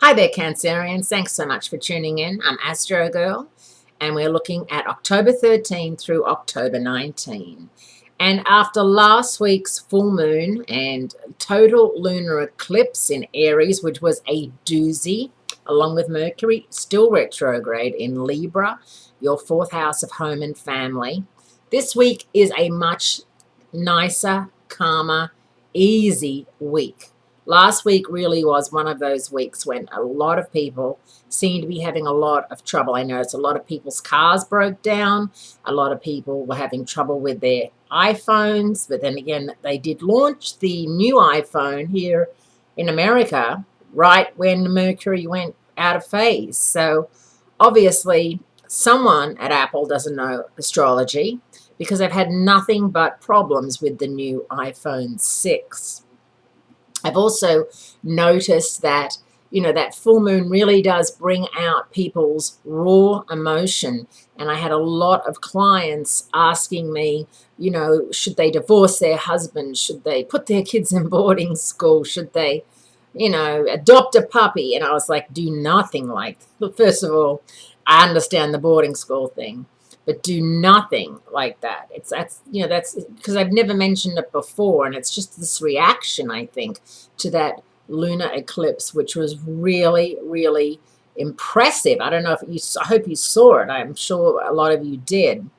Hi there, Cancerians. Thanks so much for tuning in. I'm Astrogirl, and we're looking at October 13 through October 19. And after last week's full moon and total lunar eclipse in Aries, which was a doozy, along with Mercury still retrograde in Libra, your fourth house of home and family, this week is a much nicer, calmer, easy week. Last week really was one of those weeks when a lot of people seem to be having a lot of trouble. I noticed a lot of people's cars broke down. A lot of people were having trouble with their iPhones. But then again, they did launch the new iPhone here in America right when Mercury went out of phase. So obviously, someone at Apple doesn't know astrology because they've had nothing but problems with the new iPhone 6. I've also noticed that, that full moon really does bring out people's raw emotion. And I had a lot of clients asking me, should they divorce their husband? Should they put their kids in boarding school? Should they, adopt a puppy? And I was like, do nothing like that. First of all, I understand the boarding school thing, but do nothing like that. That's because I've never mentioned it before, and it's just this reaction, I think, to that lunar eclipse, which was really, really impressive. I don't know I hope you saw it. I'm sure a lot of you did.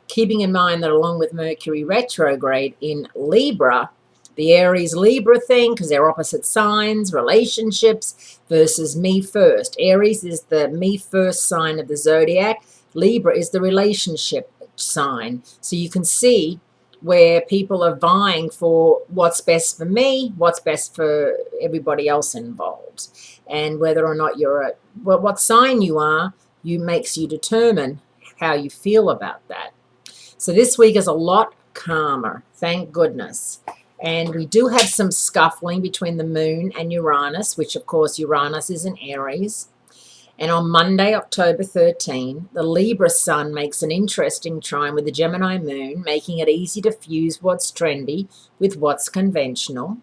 Keeping in mind that along with Mercury retrograde in Libra, the Aries Libra thing, because they're opposite signs, relationships versus me first. Aries is the me first sign of the zodiac. Libra is the relationship sign. So you can see where people are vying for what's best for me, what's best for everybody else involved. And whether or not what sign you are, makes you determine how you feel about that. So this week is a lot calmer, thank goodness. And we do have some scuffling between the moon and Uranus, which of course Uranus is in Aries. And on Monday, October 13, the Libra sun makes an interesting trine with the Gemini moon, making it easy to fuse what's trendy with what's conventional.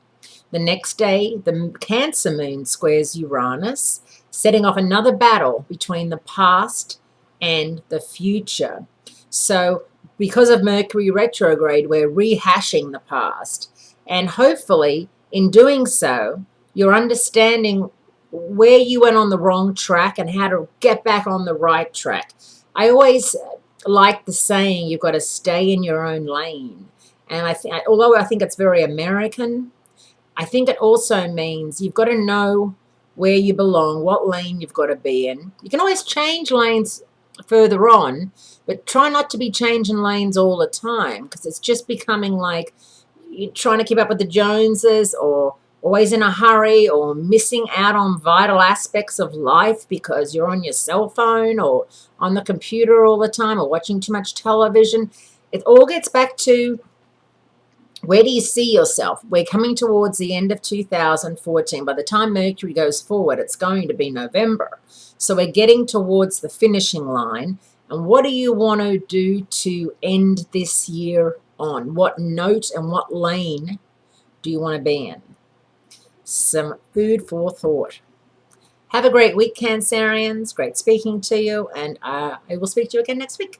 The next day, the Cancer moon squares Uranus, setting off another battle between the past and the future. So because of Mercury retrograde, we're rehashing the past. And hopefully, in doing so, you're understanding where you went on the wrong track and how to get back on the right track. I always like the saying, you've got to stay in your own lane. And although I think it's very American, I think it also means you've got to know where you belong, what lane you've got to be in. You can always change lanes further on, but try not to be changing lanes all the time, because it's just becoming like you're trying to keep up with the Joneses, or always in a hurry, or missing out on vital aspects of life because you're on your cell phone or on the computer all the time, or watching too much television. It all gets back to, where do you see yourself? We're coming towards the end of 2014. By the time Mercury goes forward, it's going to be November. So we're getting towards the finishing line. And what do you want to do to end this year on? What note and what lane do you want to be in? Some food for thought. Have a great week, Cancerians. Great speaking to you, and I will speak to you again next week.